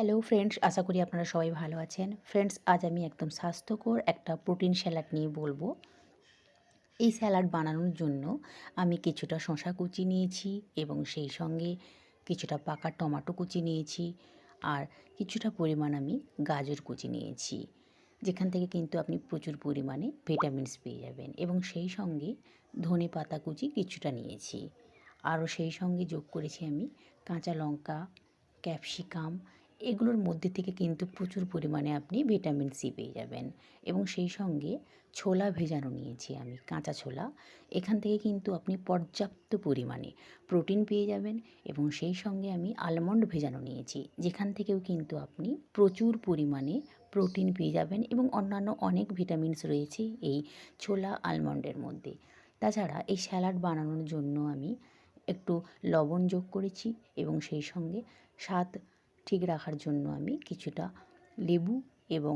Hello friends, আশা করি আপনারা সবাই ভালো আছেন। ফ্রেন্ডস, আজ আমি একদম স্বাস্থ্যকর একটা প্রোটিন স্যালাড নিয়ে বলবো। এই স্যালাড বানানোর জন্য আমি কিছুটা শসা কুচি নিয়েছি এবং সেই সঙ্গে কিছুটা পাকা টমেটো কুচি নিয়েছি, আর কিছুটা পরিমাণ আমি গাজর কুচি নিয়েছি, যেখান থেকে কিন্তু আপনি প্রচুর পরিমাণে ভিটামিনস পেয়ে যাবেন। এবং সেই সঙ্গে ধনে পাতা কুচি কিছুটা নিয়েছি, আরও সেই সঙ্গে যোগ করেছি আমি কাঁচা লঙ্কা, ক্যাপসিকাম। এগুলোর মধ্যে থেকে কিন্তু প্রচুর পরিমাণে আপনি ভিটামিন সি পেয়ে যাবেন। এবং সেই সঙ্গে ছোলা ভেজানো নিয়েছি আমি, কাঁচা ছোলা। এখান থেকে কিন্তু আপনি পর্যাপ্ত পরিমাণে প্রোটিন পেয়ে যাবেন। এবং সেই সঙ্গে আমি আলমন্ড ভেজানো নিয়েছি, যেখান থেকেও কিন্তু আপনি প্রচুর পরিমাণে প্রোটিন পেয়ে যাবেন এবং অন্যান্য অনেক ভিটামিনস রয়েছে এই ছোলা আলমন্ডের মধ্যে। তাছাড়া এই স্যালাড বানানোর জন্য আমি একটু লবণ যোগ করেছি এবং সেই সঙ্গে স্বাদ ঠিক রাখার জন্য আমি কিছুটা লেবু এবং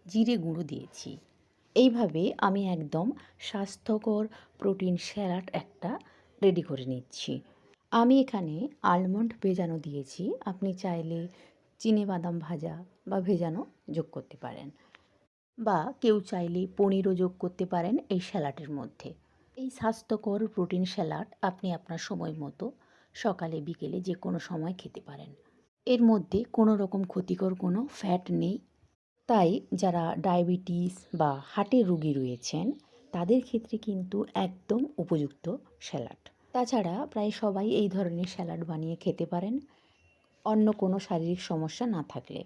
জিরে গুঁড়ো দিয়েছি। এইভাবে আমি একদম স্বাস্থ্যকর প্রোটিন স্যালাড একটা রেডি করে নিচ্ছি। আমি এখানে আলমন্ড ভেজানো দিয়েছি, আপনি চাইলে চিনেবাদাম ভাজা বা ভেজানো যোগ করতে পারেন, বা কেউ চাইলে পনিরও যোগ করতে পারেন এই স্যালাডের মধ্যে। এই স্বাস্থ্যকর প্রোটিন স্যালাড আপনি আপনার সময় মতো সকালে বিকেলে যে কোনো সময় খেতে পারেন। এর মধ্যে কোনো রকম ক্ষতিকর কোনো ফ্যাট নেই, তাই যারা ডায়াবেটিস বা হার্টের রোগী রয়েছেন তাদের ক্ষেত্রে কিন্তু একদম উপযুক্ত স্যালাড। তাছাড়া প্রায় সবাই এই ধরনের স্যালাড বানিয়ে খেতে পারেন, অন্য কোনো শারীরিক সমস্যা না থাকলে।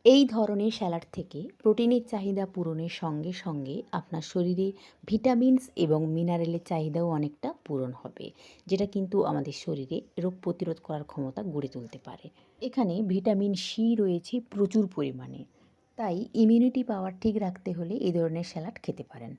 এই ধরনের স্যালাড থেকে প্রোটিনের চাহিদা পূরণের সঙ্গে সঙ্গে আপনার শরীরে ভিটামিনস এবং মিনারেলের চাহিদাও অনেকটা পূরণ হবে, যেটা কিন্তু আমাদের শরীরে রোগ প্রতিরোধ করার ক্ষমতা গড়ে তুলতে পারে। এখানে ভিটামিন সি রয়েছে প্রচুর পরিমাণে, তাই ইমিউনিটি পাওয়ার ঠিক রাখতে হলে এই ধরনের স্যালাড খেতে পারেন।